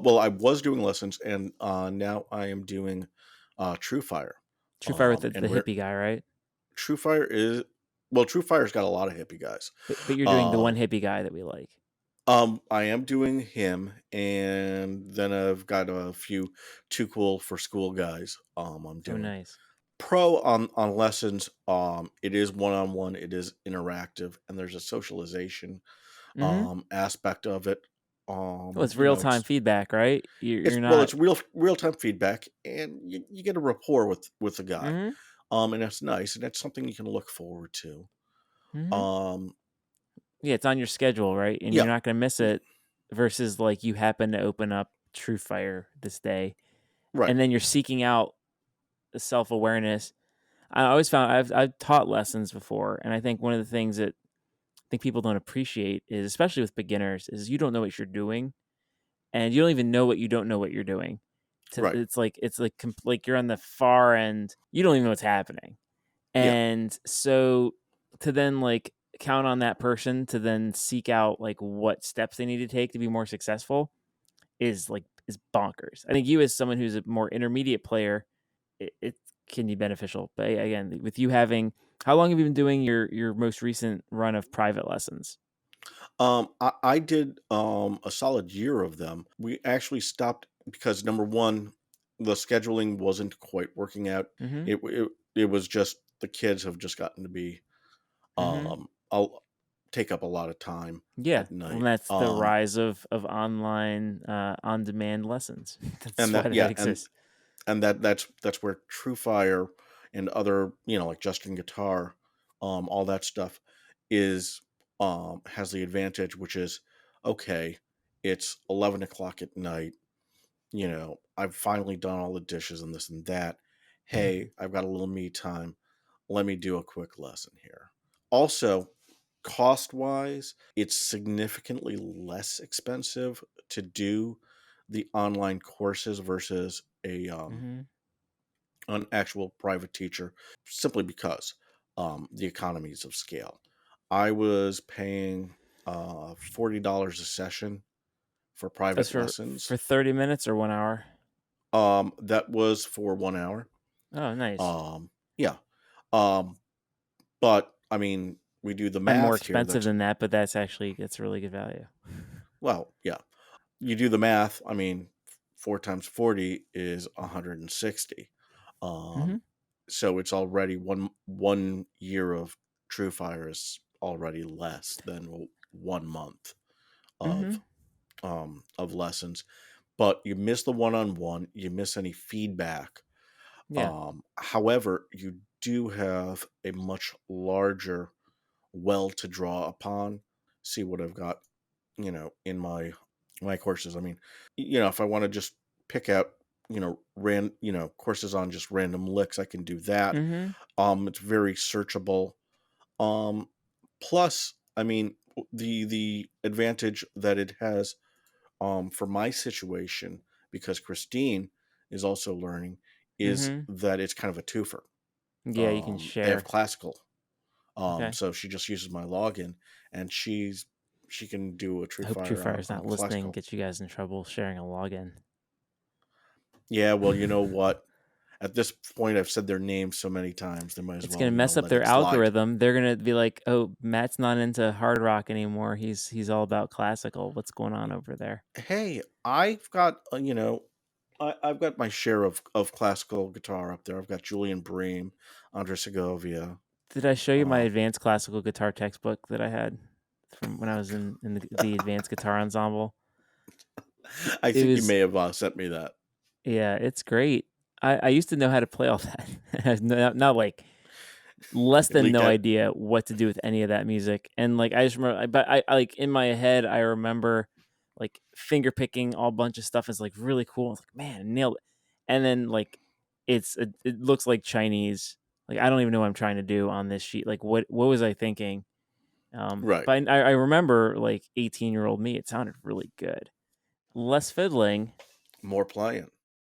Well, I was doing lessons, and now I am doing True Fire. True Fire with And the where hippie guy, right? True Fire is, well, True Fire's got a lot of hippie guys. But you're doing the one Um, hippie guy that we like. I am doing him, and then I've got a few too cool for school guys. I'm Oh, doing nice. pro on lessons. It is one on one. It is interactive, and there's a socialization Mm-hmm. aspect of it. Well, it's real time It's feedback, right? You're it's not. real time feedback, and you get a rapport with the guy. Mm-hmm. And that's nice, and that's something you can look forward to. Mm-hmm. Um, Yeah, it's on your schedule, right? And you're yeah, not going to miss it versus like you happen to open up True Fire this day right. and then you're seeking out the self awareness. I always found I've taught lessons before, and I think one of the things that I think people don't appreciate is, especially with beginners, is you don't know what you're doing, and you don't even know what you don't know what you're doing. Right. It's like you're on the far end. You don't even know what's happening, Yeah. and so to then like count on that person to then seek out like what steps they need to take to be more successful is bonkers. I think you as someone who's a more intermediate player, it can be beneficial. But again, with you having, how long have you been doing your most recent run of private lessons? I did a solid year of them. We actually stopped because number one, the scheduling wasn't quite working out. Mm-hmm. It was just the kids have just gotten to be Mm-hmm. I'll take up a lot of time Yeah. at Well, night. that's the rise of online on demand lessons. That's And why that that yeah, exists. and that's where True Fire and other, like Justin Guitar, all that stuff is has the advantage, which is okay, it's 11 o'clock at night, I've finally done all the dishes and this and that. Hey, I've got a little me time. Let me do a quick lesson here. Also, cost wise, it's significantly less expensive to do the online courses versus Mm-hmm. an actual private teacher, simply because the economies of scale. I was paying $40 a session for That's private for lessons. 30 minutes or 1 hour. That was for 1 hour. Oh, nice. Yeah. Um, but I mean, we do the I'm more math here. expensive than that, but that's really good value. Well, yeah. You do the math. I mean, 4 times 40 is 160. Mm-hmm. Um, so it's already one year of True Fire is already less than 1 month Mm-hmm. of lessons. But you miss the one-on-one, you miss any feedback. Yeah. However, you do have a much larger well to draw upon. See what I've got, in my courses. I mean, if I want to just pick out, courses on just random licks, I can do that. Mm-hmm. It's very searchable. Um, Plus, I mean, the advantage that it has, for my situation, because Christine is also learning, is Mm-hmm. that it's kind of a twofer. Yeah, you can They have share. classical, Okay. so she just uses my login, and she can do a True I hope True Fire Fire is on not listening, classical. get you guys in trouble sharing a login. Yeah, well, you know what? At this point, I've said their name so many times, they might as It's well, gonna mess up let their it slide. algorithm. They're gonna be like, "Oh, Matt's not into hard rock anymore. He's all about classical. What's going on over there?" Hey, I've got, I've got my share of classical guitar up there. I've got Julian Bream, Andre Segovia. Did I show you my Um, advanced classical guitar textbook that I had from when I was in the advanced guitar ensemble? I It think you was may have sent me that. Yeah, it's great. I used to know how to play all that. Not like less It than leaked no out. idea what to do with any of that music. And like I just remember, but I like in my head, I remember like finger picking all bunch of stuff is like really cool. I was like, man, I nailed it. And then like it looks like Chinese. Like I don't even know what I'm trying to do on this sheet. Like what was I thinking? Right. But I remember like 18-year-old me. It sounded really good. Less fiddling, More playing.